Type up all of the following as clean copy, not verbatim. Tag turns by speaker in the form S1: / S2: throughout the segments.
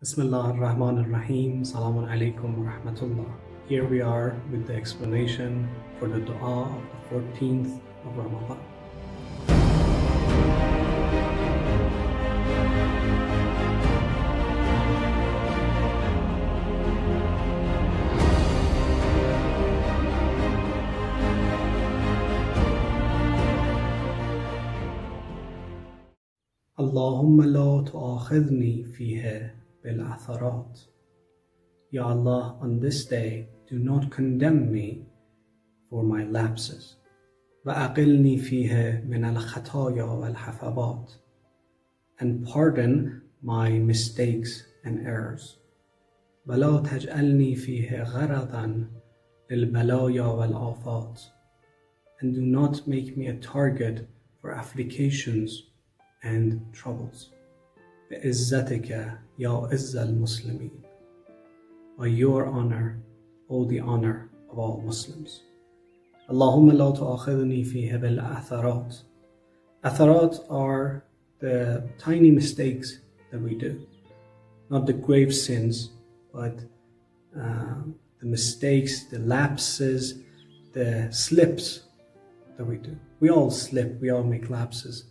S1: Bismillah ar-Rahman ar-Rahim. Salaam Alaykum wa rahmatullah. Here we are with the explanation for the dua of the 14th of Ramadan. Allahumma la tu'akhidhni fiha bil-atharat. Ya Allah, on this day, do not condemn me for my lapses. وَأَقِلْنِي فِيهَا مِنَ الْخَطَايَا وَالْحَفَوَاتِ. And pardon my mistakes and errors. وَلَا تَجْعَلْنِي فِيهَا غَرَضًا لِلْبَلَايَا وَالْآفَاتِ. And do not make me a target for afflictions and troubles. بِعِزَّتِكَ يَا عِزَّ الْمُسْلِمِينَ. By your honor, O the honor of all Muslims. Allahumma la tu'akhidhni fiha bil atharat. Atharat are the tiny mistakes that we do. Not the grave sins, but the mistakes, the lapses, the slips that we do. We all slip, we all make lapses.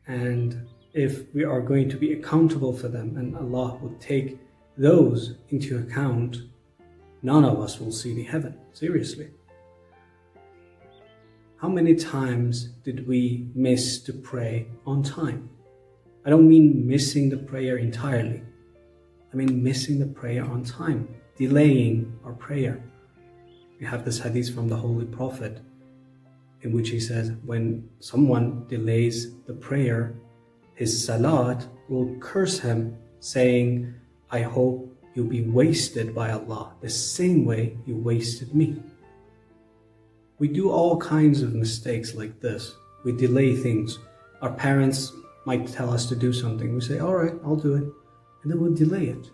S1: And if we are going to be accountable for them and Allah will take those into account, none of us will see the heaven. Seriously. How many times did we miss to pray on time? I don't mean missing the prayer entirely. I mean missing the prayer on time, delaying our prayer. We have this hadith from the Holy Prophet in which he says, when someone delays the prayer, his salat will curse him, saying, I hope you'll be wasted by Allah the same way you wasted me. We do all kinds of mistakes like this. We delay things. Our parents might tell us to do something. We say, all right, I'll do it. And then we'll delay it.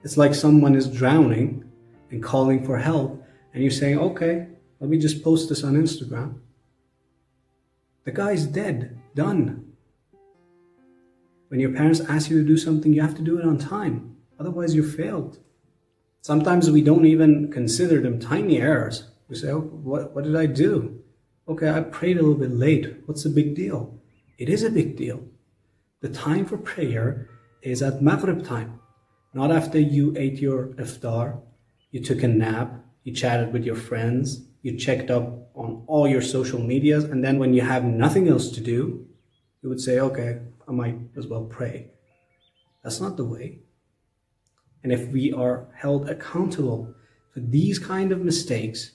S1: It's like someone is drowning and calling for help, and you're saying, okay, let me just post this on Instagram. The guy's dead, done. When your parents ask you to do something, you have to do it on time. Otherwise, you failed. Sometimes we don't even consider them tiny errors. We say, oh, what did I do? Okay, I prayed a little bit late. What's the big deal? It is a big deal. The time for prayer is at Maghrib time. Not after you ate your iftar, you took a nap, you chatted with your friends, you checked up on all your social medias, and then when you have nothing else to do, you would say, okay, I might as well pray. That's not the way. And if we are held accountable for these kind of mistakes,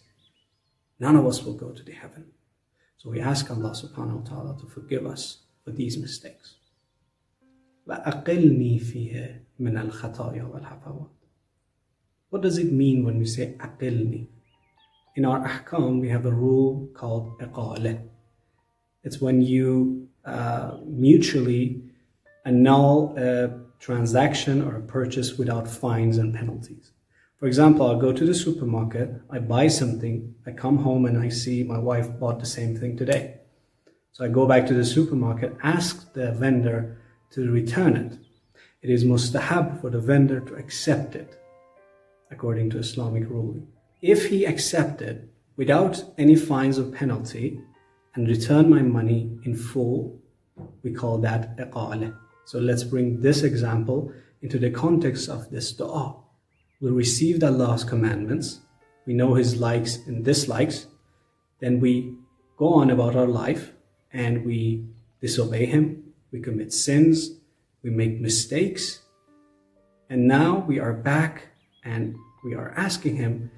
S1: none of us will go to the heaven. So we ask Allah subhanahu wa ta'ala to forgive us for these mistakes. وَأَقِلْنِي فِيهَا مِنَ الْخَطَايَا وَالْحَفَوَاتِ. What does it mean when we say aqilni? In our ahkam, we have a rule called iqalah. It's when you mutually annul a transaction or a purchase without fines and penalties. For example, I'll go to the supermarket, I buy something, I come home and I see my wife bought the same thing today. So I go back to the supermarket, ask the vendor to return it. It is mustahab for the vendor to accept it, according to Islamic ruling. If he accepted without any fines or penalty and return my money in full, we call that iqalah. So let's bring this example into the context of this dua. We received Allah's commandments, we know His likes and dislikes, then we go on about our life and we disobey Him, we commit sins, we make mistakes, and now we are back and we are asking Him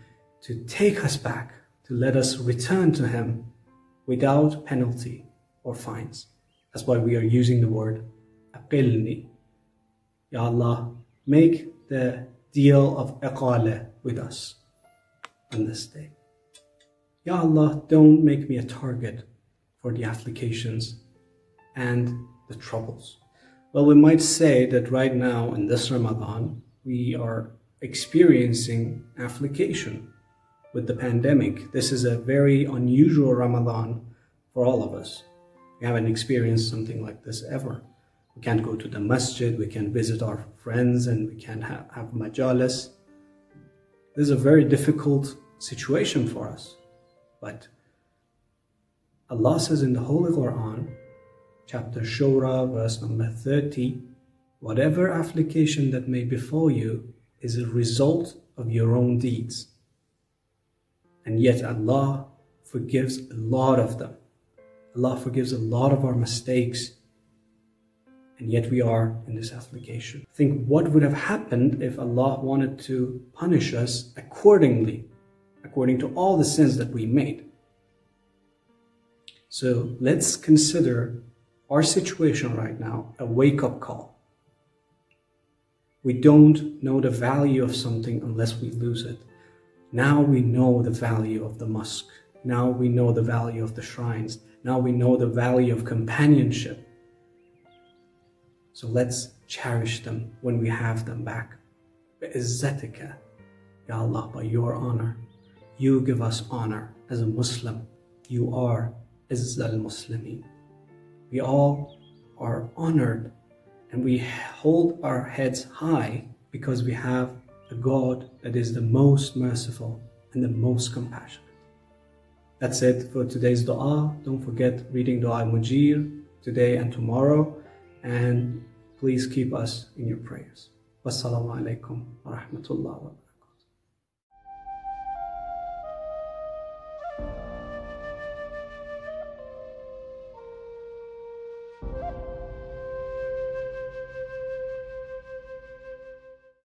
S1: to take us back, to let us return to Him without penalty or fines. That's why we are using the word aqilni. Ya Allah, make the deal of iqalah with us on this day. Ya Allah, don't make me a target for the afflictions and the troubles. Well, we might say that right now in this Ramadan, we are experiencing affliction with the pandemic. This is a very unusual Ramadan for all of us. We haven't experienced something like this ever. We can't go to the masjid, we can't visit our friends, and we can't have majalis. This is a very difficult situation for us. But Allah says in the Holy Quran, Chapter Showra, verse number 30, whatever affliction that may befall you is a result of your own deeds. And yet Allah forgives a lot of them. Allah forgives a lot of our mistakes. And yet we are in this affliction. Think what would have happened if Allah wanted to punish us accordingly, according to all the sins that we made. So let's consider our situation right now a wake-up call. We don't know the value of something unless we lose it. Now we know the value of the mosque. Now we know the value of the shrines. Now we know the value of companionship. So let's cherish them when we have them back. بِعِزَّتِكَ, Ya Allah, by your honor. You give us honor as a Muslim. You are Izz al-Muslimin. We all are honored and we hold our heads high because we have a God that is the most merciful and the most compassionate. That's it for today's dua. Don't forget reading Dua Mujir today and tomorrow. And please keep us in your prayers. Wassalamu alaikum wa rahmatullahi wa barakatuh.